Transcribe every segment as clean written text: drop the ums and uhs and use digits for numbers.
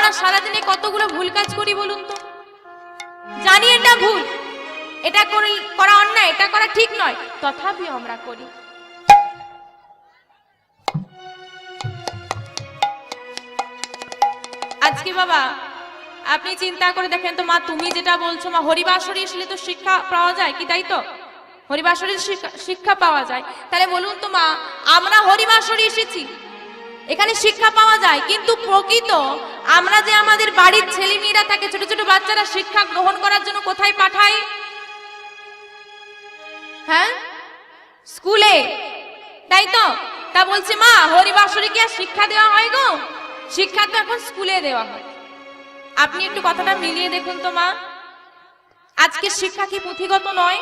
আমরা সারাদিনে কতগুলো ভুল কাজ করি বলুন তো? জানি এটা ভুল, এটা করা অন্যায়, এটা করা ঠিক নয়, তথাপিও আমরা করি। আজকে বাবা আপনি চিন্তা করে দেখেন তো মা, তুমি যেটা বলছো মা, হরিবাসরে এসলে তো শিক্ষা পাওয়া যায়, কি তাই তো? হরিবাসরে শিক্ষা পাওয়া যায়। তাহলে বলুন তো মা, আমরা হরিবাসরে এসেছি, এখানে শিক্ষা পাওয়া যায়, কিন্তু প্রকৃত আমরা যে আমাদের বাড়ির ছেলে মেয়েরা থাকে, ছোট ছোট বাচ্চারা শিক্ষা গ্রহণ করার জন্য কোথায় পাঠাই? হ্যাঁ, স্কুলে, তাই তো? তা বলছে মা, হরিবাসরে কি আর শিক্ষা দেওয়া হয় গো? শিক্ষা তো এখন স্কুলে দেওয়া হয়। আপনি একটু কথাটা মিলিয়ে দেখুন তো মা, আজকে শিক্ষা কি পুঁথিগত নয়?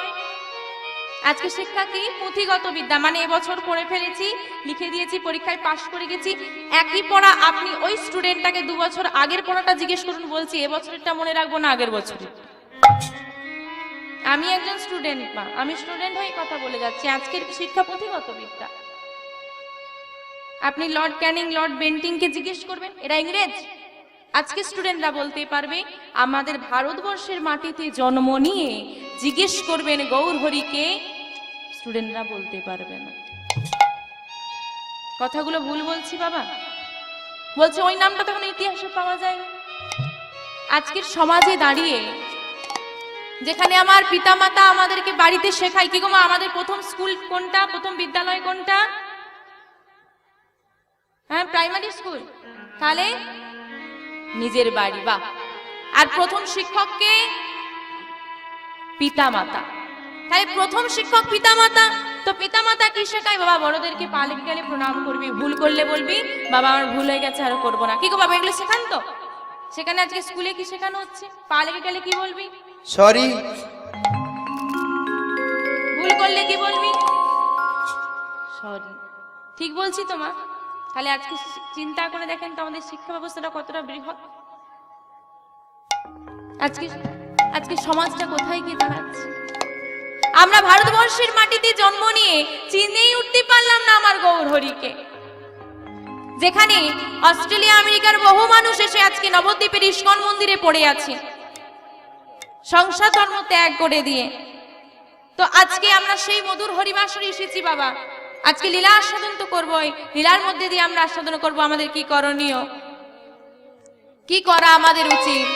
আজকে শিক্ষা কি পুঁথিগত বিদ্যা, মানে এবছর পড়ে ফেলেছি, লিখে দিয়েছি, পরীক্ষায় পাশ করে গেছি, একই পড়া। আপনি ওই স্টুডেন্টটাকে 2 বছর আগের পড়াটা জিজ্ঞেস করুন, বলছি এবছরটা মনে রাখবো না আগের বছরের। আমি একজন স্টুডেন্ট মা, আমি স্টুডেন্ট হয়ে কথা বলে যাচ্ছি। আজকের শিক্ষা পুঁথিগত বিদ্যা। আপনি লর্ড ক্যানিং, লর্ড বেন্টিংকে জিজ্ঞেস করবেন, এরা ইংরেজ। আজকে স্টুডেন্টরা বলতে পারবে। আমাদের ভারতবর্ষের মাটিতে জন্ম নিয়ে জিজ্ঞেস করবেন গৌরহরিকে, স্টুডেন্টরা বলতে পারবে না। কথাগুলো ভুল বলছি বাবা? বলছে ওই নামটা তখন ইতিহাসে পাওয়া যায়। আজকের সমাজে দাঁড়িয়ে যেখানে আমার পিতামাতা আমাদেরকে বাড়িতে শেখায় কি গো মা, আমাদের প্রথম স্কুল কোনটা, প্রথম বিদ্যালয় কোনটা? হ্যাঁ, প্রাইমারি স্কুল। তাহলে নিজের বাড়ি, বাহ। আর প্রথম শিক্ষককে পিতামাতা। তাহলে প্রথম শিক্ষক পিতামাতা। তো পিতামাতা কি শেখায়? বাবা বড়দেরকে পা লেগে গেলে প্রণাম করবি, ভুল করলে বলবি বাবা আমার ভুল হয়ে গেছে আর করবো না। কি গো বাবা, এগুলো শেখান তো? সেখানে আজকে স্কুলে কি শেখানো হচ্ছে? পা লেগে গেলে কি বলবি? সরি। ভুল করলে কি বলবি? সরি। ঠিক বলছি তো মা? তাহলে আজকে চিন্তা করে দেখেন তো আমাদের শিক্ষা ব্যবস্থাটা কতটা বৃহৎ। আজকে সমাজটা কোথায় গিয়ে দাঁড়াচ্ছে? আমরা ভারতবর্ষের মাটিতে জন্ম নিয়ে চিনেই উঠতে পারলাম না আমার গৌরহরিকে। যেখানে অস্ট্রেলিয়া আমেরিকার বহু মানুষ এসে আজকে নবদ্বীপের ইস্কন মন্দিরে পড়ে আছে সংসার ধর্ম ত্যাগ করে দিয়ে। তো আজকে আমরা সেই মধুর হরিবাসরে এসেছি বাবা। আজকে লীলা আস্বাদন তো করবোই, লীলার মধ্যে দিয়ে আমরা আস্বাদন করব। আমাদের কি করণীয়, কি করা আমাদের উচিত?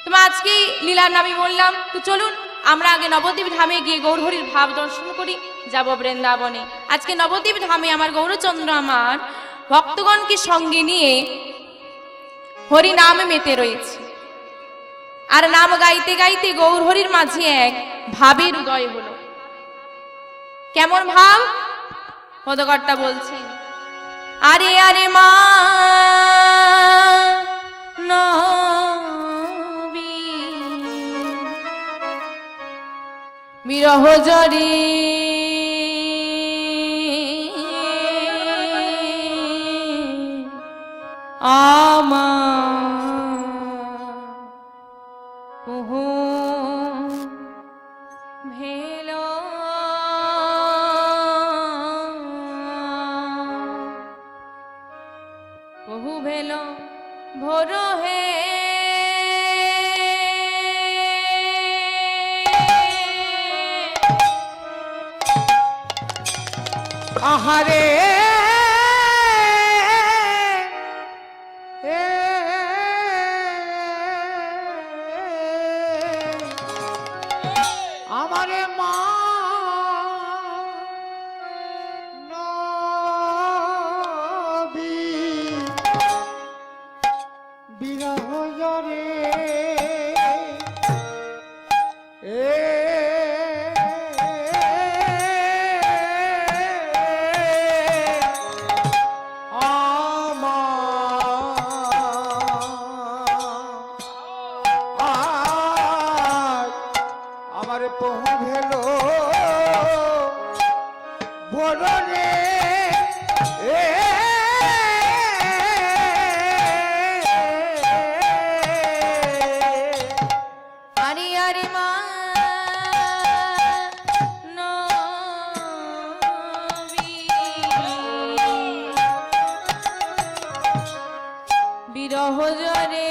তোমার আজকে লীলার নামে বললাম, তো চলুন আমরা আগে নবদ্বীপ ধামে গিয়ে গৌরহরির ভাব দর্শন করি, যাব বৃন্দাবনে। আজকে নবদ্বীপ ধামে আমার গৌরচন্দ্র আমার ভক্তগণকে সঙ্গে নিয়ে হরি নামে মেতে রয়েছে। আর নাম গাইতে গাইতে গৌরহরির মাঝে এক ভাবের উদয় হলো। কেমন ভাব? পদকর্তা বলছেন, আরে আরে মা নবী বিরহ জরি আমা ভেলো বহু ভেলো ভোর হে আহারে আমারে মা নবী বিরহ জরে আমার বিরহ জরে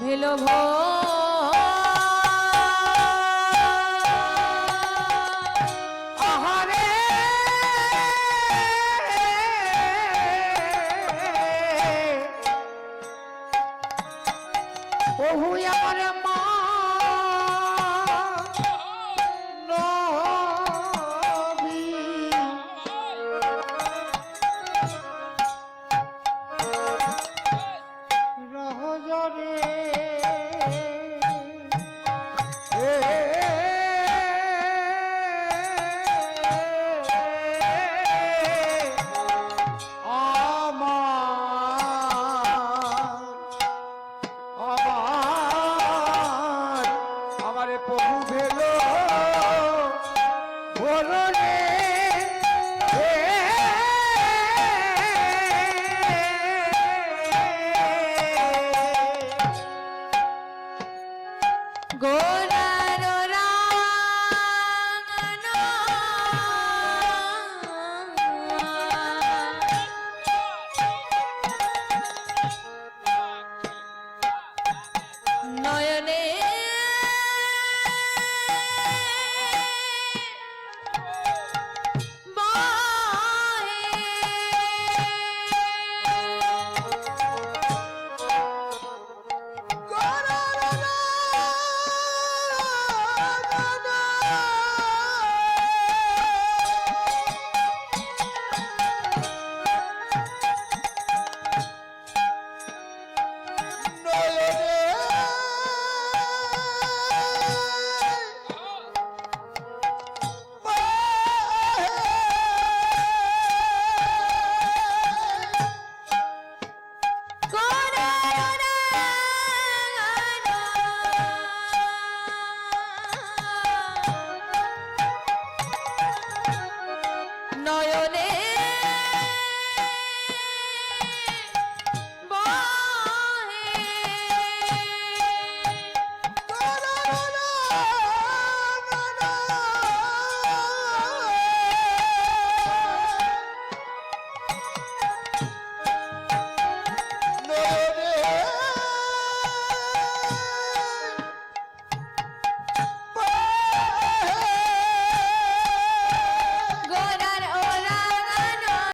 ভেলো আহারে বহু আমার মা নবী রহজরে আমারে প্রভু ভেলো ভোরে গোরা